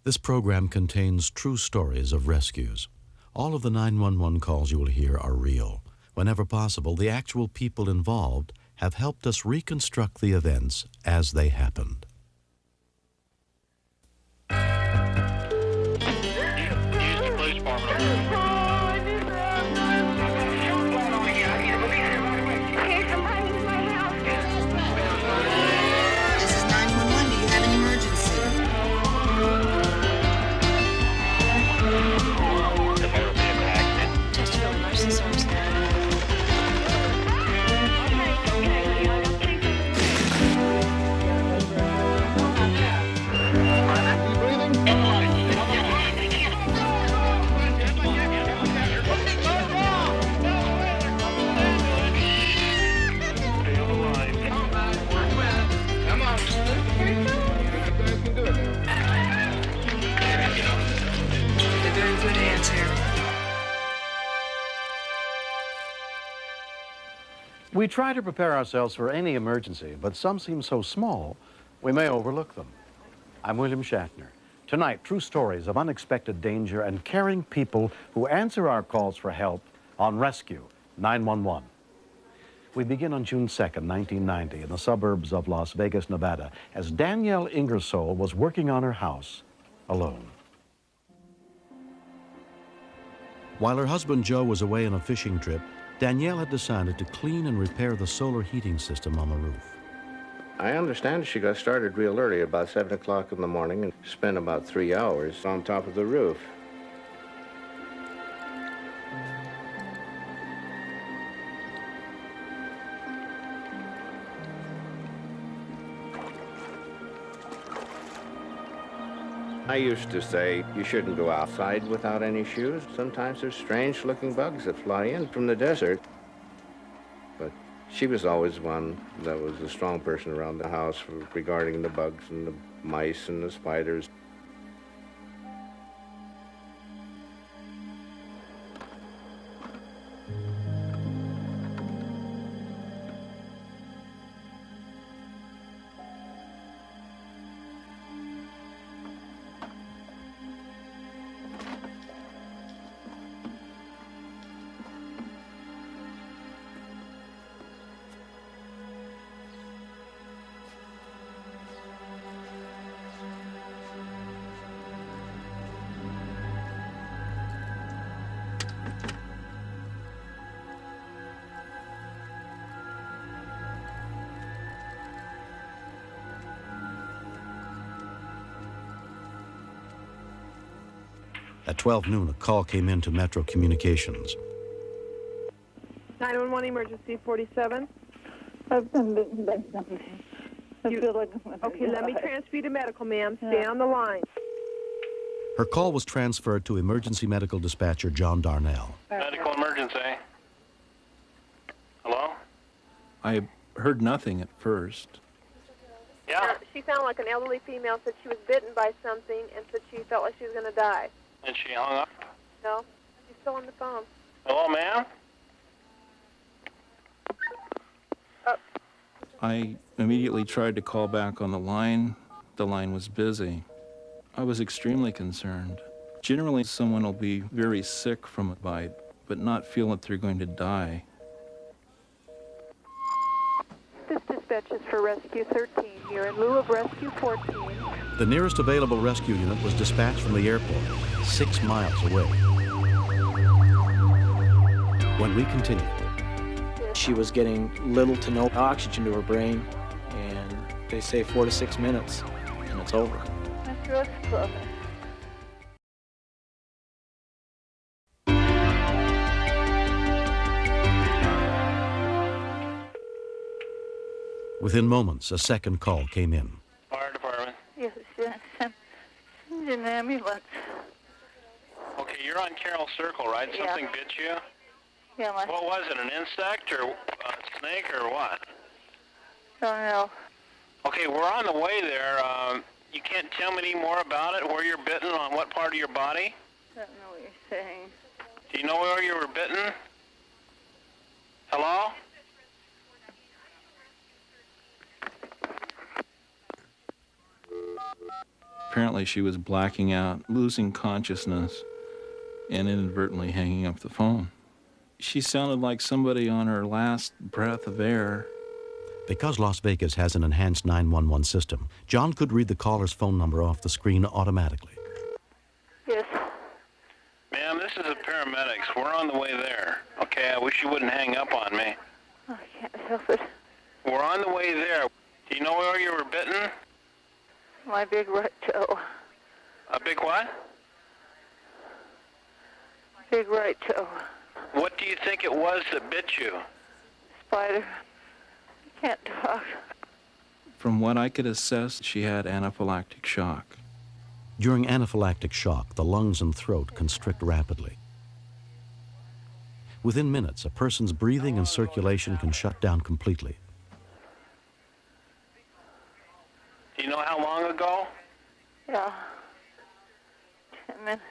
This program contains true stories of rescues. All of the 911 calls you will hear are real. Whenever possible, the actual people involved have helped us reconstruct the events as they happened. We try to prepare ourselves for any emergency, but some seem so small, we may overlook them. I'm William Shatner. Tonight, true stories of unexpected danger and caring people who answer our calls for help on Rescue 911. We begin on June 2nd, 1990, in the suburbs of Las Vegas, Nevada, as Danielle Ingersoll was working on her house alone. While her husband Joe was away on a fishing trip, Danielle had decided to clean and repair the solar heating system on the roof. I understand she got started real early, about 7 o'clock in the morning, and spent about 3 hours on top of the roof. I used to say you shouldn't go outside without any shoes. Sometimes there's strange-looking bugs that fly in from the desert. But she was always one that was a strong person around the house regarding the bugs and the mice and the spiders. At 12 noon, a call came in to Metro Communications. 911 emergency 47. I've been bitten by something. I feel like I'm gonna Okay, let me die. transfer you to medical, ma'am. Stay on the line. Her call was transferred to emergency medical dispatcher John Darnell. Medical emergency. Hello? I heard nothing at first. Yeah. She sounded like an elderly female, said she was bitten by something and said she felt like she was going to die. And she hung up? No, she's still on the phone. Hello, ma'am? I immediately tried to call back on the line. The line was busy. I was extremely concerned. Generally, someone will be very sick from a bite, but not feel that they're going to die. This dispatch is for Rescue 13 here in lieu of Rescue 14. The nearest available rescue unit was dispatched from the airport, 6 miles away. When we continue, she was getting little to no oxygen to her brain, and they say 4 to 6 minutes, and it's over. My throat's closed. within moments, a second call came in. Fire department. Yes, yes. Send an ambulance. Okay, you're on Carroll Circle, right? Yeah. Something bit you? Yeah, my What was it, an insect or a snake or what? don't know. Okay, we're on the way there. You can't tell me any more about it, where you're bitten, on what part of your body? Don't know what you're saying. Do you know where you were bitten? Hello? Apparently she was blacking out, losing consciousness, and inadvertently hanging up the phone. She sounded like somebody on her last breath of air. Because Las Vegas has an enhanced 911 system, John could read the caller's phone number off the screen automatically. Yes. Ma'am, this is the paramedics. We're on the way there. Okay, I wish you wouldn't hang up on me. I can't help it. We're on the way there. Do you know where you were bitten? My big right toe. A big what? Big right toe. What do you think it was that bit you? Spider. I can't talk. From what I could assess, she had anaphylactic shock. During anaphylactic shock, the lungs and throat constrict rapidly. Within minutes, a person's breathing and circulation can shut down completely. Do you know how long ago? Yeah. 10 minutes.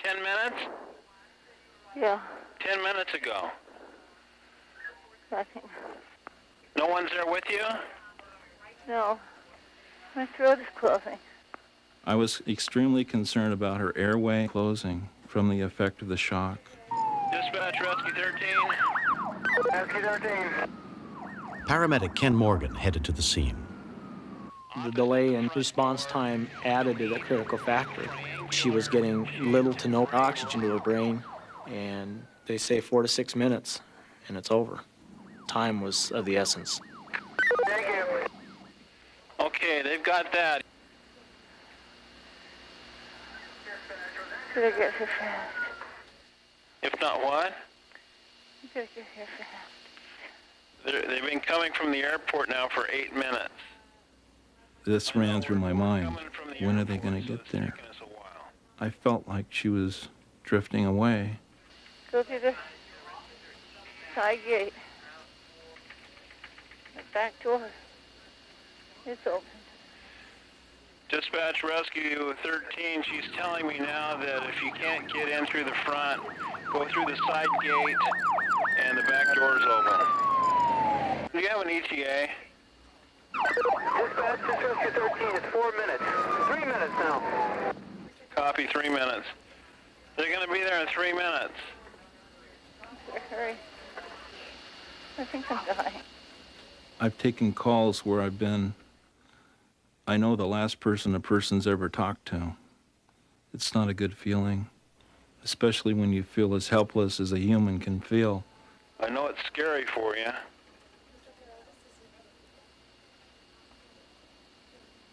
10 minutes? Yeah. 10 minutes ago. I think. No one's there with you? No. My throat is closing. I was extremely concerned about her airway closing from the effect of the shock. Dispatch, Rescue 13. Rescue 13. Paramedic Ken Morgan headed to the scene. The delay in response time added to the critical factor. She was getting little to no oxygen to her brain, and they say 4 to 6 minutes, and it's over. Time was of the essence. Thank you. Okay, they've got that. Did I get here fast? If not what? Did I get here fast? They've been coming from the airport now for 8 minutes. This ran through my mind. When are they going to get there? I felt like she was drifting away. Go through the side gate. The back door. It's open. Dispatch Rescue 13, she's telling me now that if you can't get in through the front, go through the side gate and the back door's open. Do you have an ETA? Dispatch, Rescue 13, it's 4 minutes. 3 minutes now. Copy, 3 minutes. They're going to be there in 3 minutes. Hurry. I think I'm dying. I've taken calls where I know the last person a person's ever talked to. It's not a good feeling, especially when you feel as helpless as a human can feel. I know it's scary for you.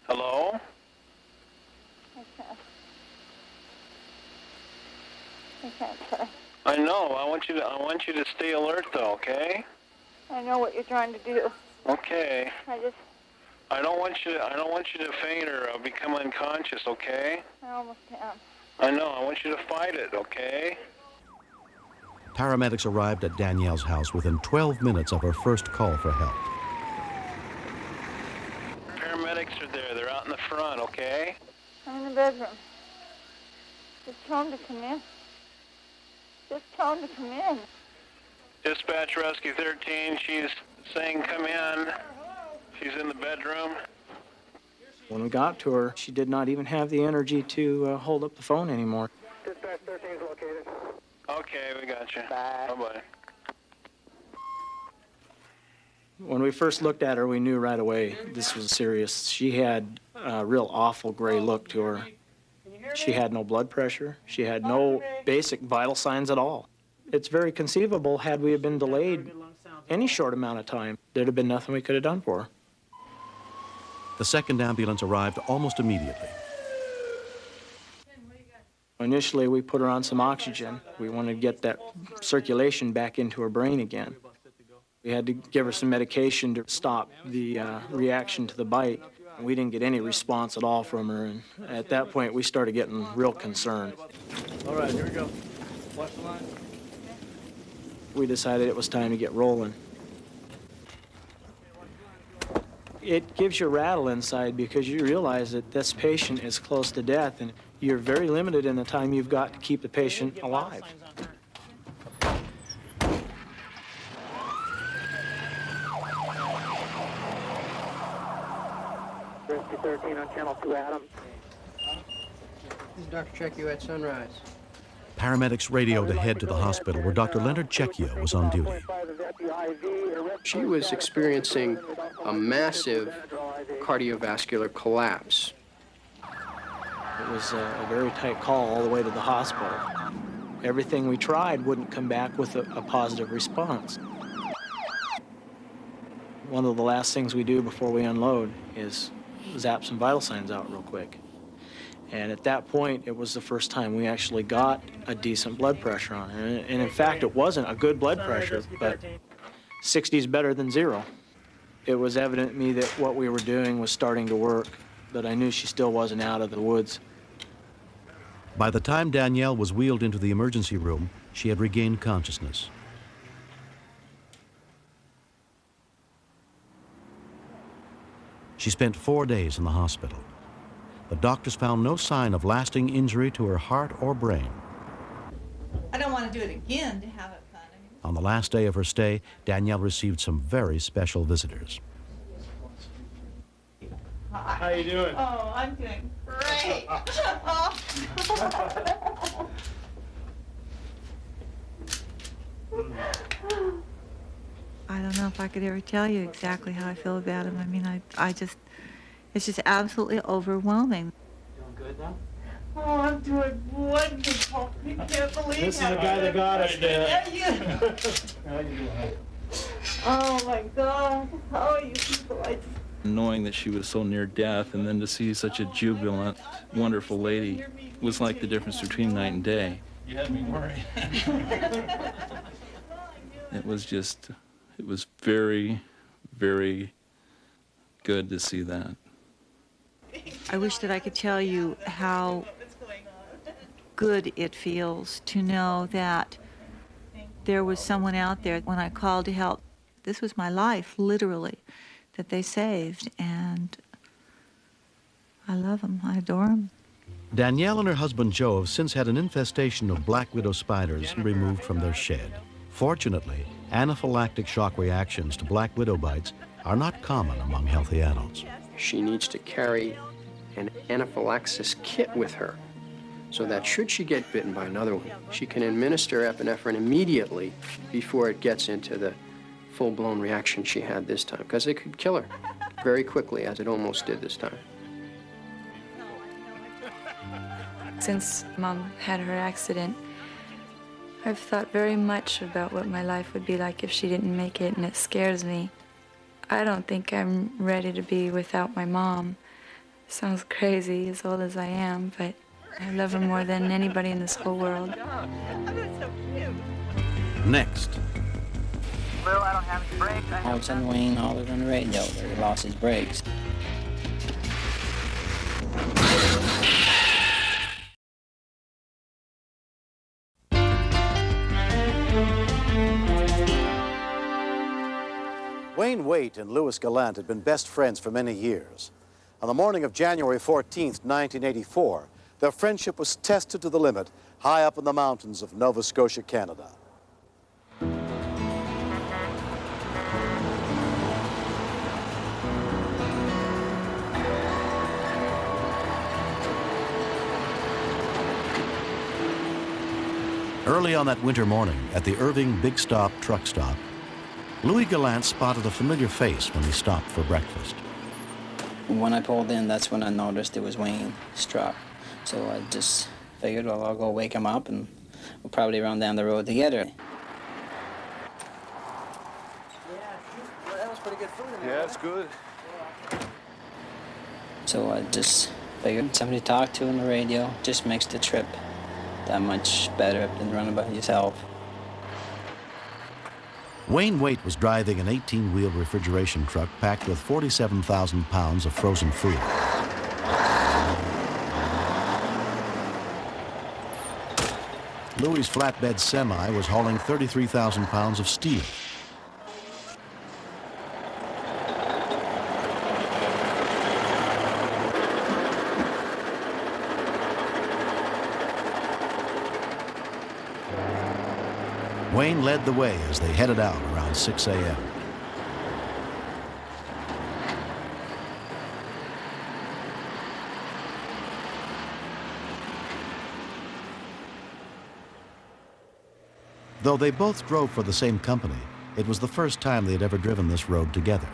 Hello? I can't say. I know. I want you to stay alert though, okay? I know what you're trying to do. Okay. I don't want you to faint or become unconscious, okay? I almost am. I know. I want you to fight it, okay? Paramedics arrived at Danielle's house within 12 minutes of her first call for help. Paramedics are there. They're out in the front, okay? I'm in the bedroom. Just tell him to come in. Just tell him to come in. Dispatch Rescue 13, she's saying come in. She's in the bedroom. When we got to her, she did not even have the energy to hold up the phone anymore. Dispatch 13 is located. Okay, we got you. Bye. Bye-bye. When we first looked at her, we knew right away this was serious. She had a real awful gray look to her. She had no blood pressure. She had no basic vital signs at all. It's very conceivable, had we been delayed any short amount of time, there'd have been nothing we could have done for her. The second ambulance arrived almost immediately. Initially, we put her on some oxygen. We wanted to get that circulation back into her brain again. We had to give her some medication to stop the reaction to the bite. We didn't get any response at all from her, and at that point, we started getting real concerned. All right, here we go. Watch the line. We decided it was time to get rolling. It gives you a rattle inside because you realize that this patient is close to death, and you're very limited in the time you've got to keep the patient alive. Rescue 13 on Channel 2 Adam. This is Dr. Checchio at Sunrise. Paramedics radioed ahead to the hospital where Dr. Leonard Checchio was on duty. She was experiencing a massive cardiovascular collapse. It was a very tight call all the way to the hospital. Everything we tried wouldn't come back with a positive response. One of the last things we do before we unload is zap some vital signs out real quick. And at that point, it was the first time we actually got a decent blood pressure on her. And in fact, it wasn't a good blood pressure, but 60 is better than 0. It was evident to me that what we were doing was starting to work, but I knew she still wasn't out of the woods. By the time Danielle was wheeled into the emergency room, she had regained consciousness. She spent 4 days in the hospital. The doctors found no sign of lasting injury to her heart or brain. I don't want to do it again to have it fun. On the last day of her stay, Danielle received some very special visitors. Hi. How you doing? Oh, I'm doing great. I don't know if I could ever tell you exactly how I feel about him. I mean, it's just absolutely overwhelming. Doing good now? Oh, I'm doing wonderful. You can't believe This is the guy that got us there. Yeah. How you doing? Oh my God. How are you people? Knowing that she was so near death and then to see such a jubilant, wonderful lady was like the difference between night and day. You had me worried. It was very, very good to see that. I wish that I could tell you how good it feels to know that there was someone out there when I called to help. This was my life, literally, that they saved, and I love them. I adore them. Danielle and her husband Joe have since had an infestation of black widow spiders removed from their shed. Fortunately, anaphylactic shock reactions to black widow bites are not common among healthy adults. She needs to carry an anaphylaxis kit with her so that should she get bitten by another one, she can administer epinephrine immediately before it gets into the full-blown reaction she had this time, because it could kill her very quickly, as it almost did this time. Since Mom had her accident, I've thought very much about what my life would be like if she didn't make it, and it scares me. I don't think I'm ready to be without my mom. Sounds crazy, as old as I am, but I love her more than anybody in this whole world. Next. Lou, I don't have any brakes. All of a sudden, Wayne hollered on the radio that he lost his brakes. Wayne Waite and Louis Gallant had been best friends for many years. On the morning of January 14th, 1984, their friendship was tested to the limit high up in the mountains of Nova Scotia, Canada. Early on that winter morning, at the Irving Big Stop truck stop, Louis Gallant spotted a familiar face when he stopped for breakfast. When I pulled in, that's when I noticed it was Wayne's truck. So I just figured, well, I'll go wake him up and we'll probably run down the road together. That was pretty good food in there. Yeah, it's good. So I just figured somebody to talk to on the radio just makes the trip that much better than running by yourself. Wayne Waite was driving an 18-wheel refrigeration truck packed with 47,000 pounds of frozen food. Louis' flatbed semi was hauling 33,000 pounds of steel. Wayne led the way as they headed out around 6 a.m. Though they both drove for the same company, it was the first time they had ever driven this road together.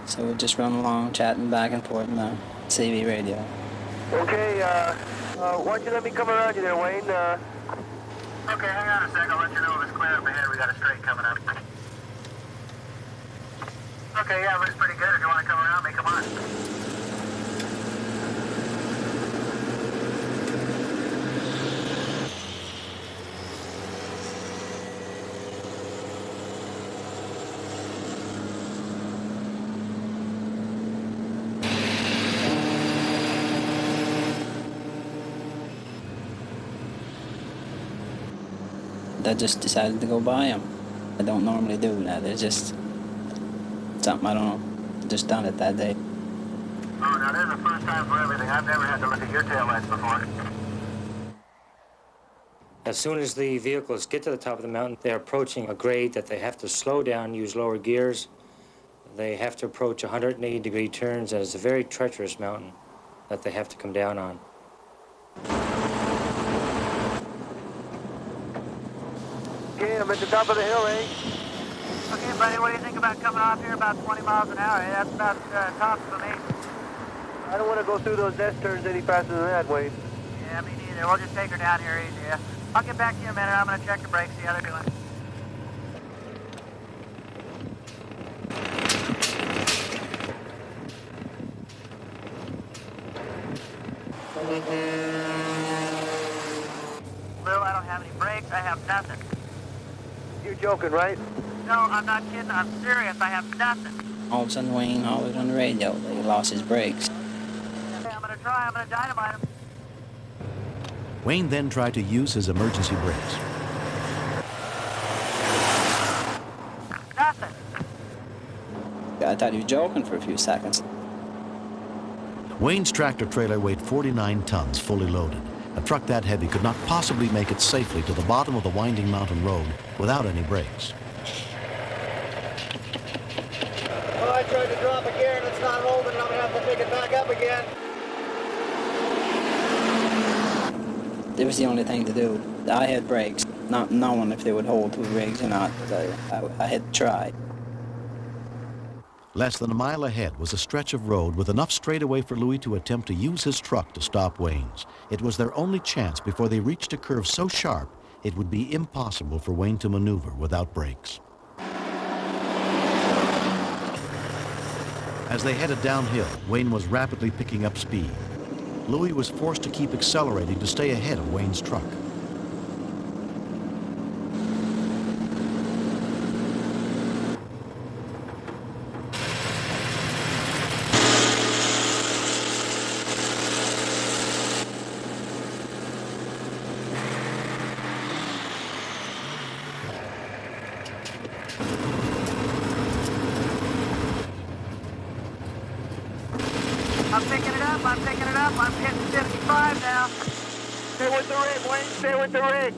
So we just run along, chatting back and forth on the CB radio. Okay, why don't you let me come around you there, Wayne? Okay, hang on a sec. I'll let you know if it's clear up ahead. We got a straight coming up. Okay, yeah, looks pretty good. If you want to come around me, come on. I just decided to go by him. I don't normally do that. It's just something I don't know. Just done it that day. Oh, now this is the first time for everything. I've never had to look at your taillights before. As soon as the vehicles get to the top of the mountain, they're approaching a grade that they have to slow down, use lower gears. They have to approach 180-degree turns, and it's a very treacherous mountain that they have to come down on. Okay, I'm at the top of the hill, eh? Okay, buddy, what do you think about coming off here about 20 miles an hour? That's about top for me. I don't want to go through those S turns any faster than that, Wayne. Yeah, me neither. We'll just take her down here easy, yeah? I'll get back to you in a minute. I'm going to check the brakes, see how they're doing. Lil, I don't have any brakes. I have nothing. You're joking, right? No, I'm not kidding. I'm serious. I have nothing. All of a sudden, Wayne hollered on the radio that he lost his brakes. Okay, I'm going to try. I'm going to dynamite him. Wayne then tried to use his emergency brakes. Nothing. I thought he was joking for a few seconds. Wayne's tractor trailer weighed 49 tons, fully loaded. A truck that heavy could not possibly make it safely to the bottom of the winding mountain road without any brakes. Oh, I tried to drop a gear and it's not holding, and I'm going to have to pick it back up again. It was the only thing to do. I had brakes, not knowing if they would hold two rigs or not, but I had tried. Less than a mile ahead was a stretch of road with enough straightaway for Louis to attempt to use his truck to stop Wayne's. It was their only chance before they reached a curve so sharp it would be impossible for Wayne to maneuver without brakes. As they headed downhill, Wayne was rapidly picking up speed. Louis was forced to keep accelerating to stay ahead of Wayne's truck. I'm picking it up. I'm getting 55 now. Stay with the rig, Wayne. Stay with the rig.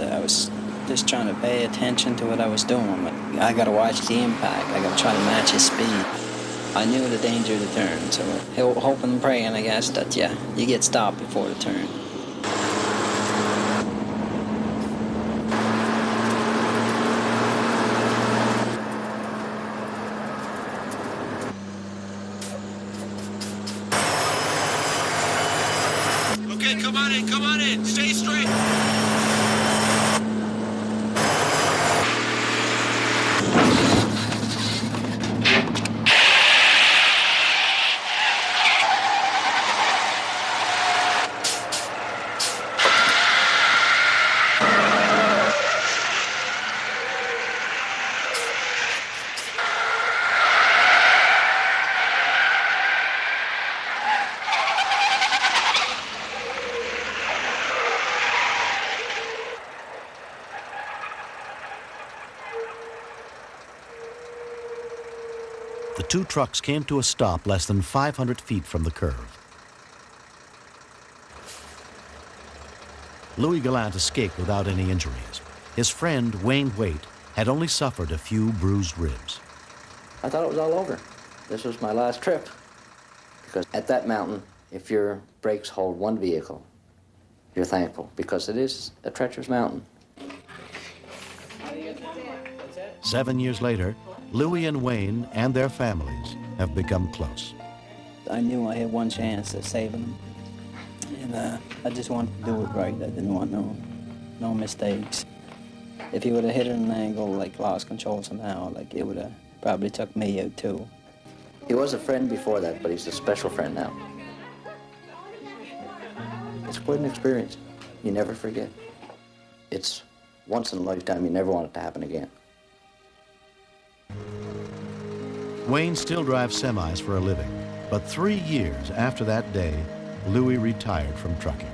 I was just trying to pay attention to what I was doing. Like, I gotta watch the impact. I gotta try to match his speed. I knew the danger of the turn, so hoping and praying, I guess, that, yeah, you get stopped before the turn. Okay, come on in, stay straight. The two trucks came to a stop less than 500 feet from the curve. Louis Gallant escaped without any injuries. His friend, Wayne Waite, had only suffered a few bruised ribs. I thought it was all over. This was my last trip. Because at that mountain, if your brakes hold one vehicle, you're thankful, because it is a treacherous mountain. 7 years later, Louis and Wayne and their families have become close. I knew I had one chance at saving them. And I just wanted to do it right. I didn't want no mistakes. If he would have hit it at an angle, like lost control somehow, like it would have probably took me out too. He was a friend before that, but he's a special friend now. It's quite an experience. You never forget. It's once in a lifetime. You never want it to happen again. Wayne still drives semis for a living, but 3 years after that day, Louis retired from trucking.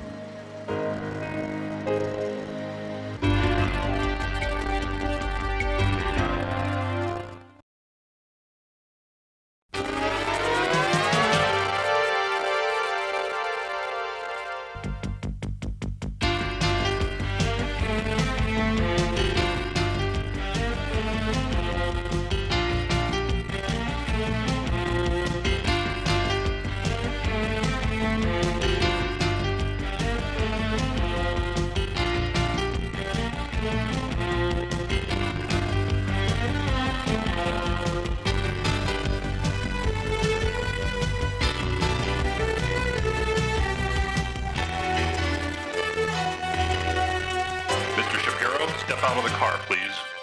Step out of the car, please.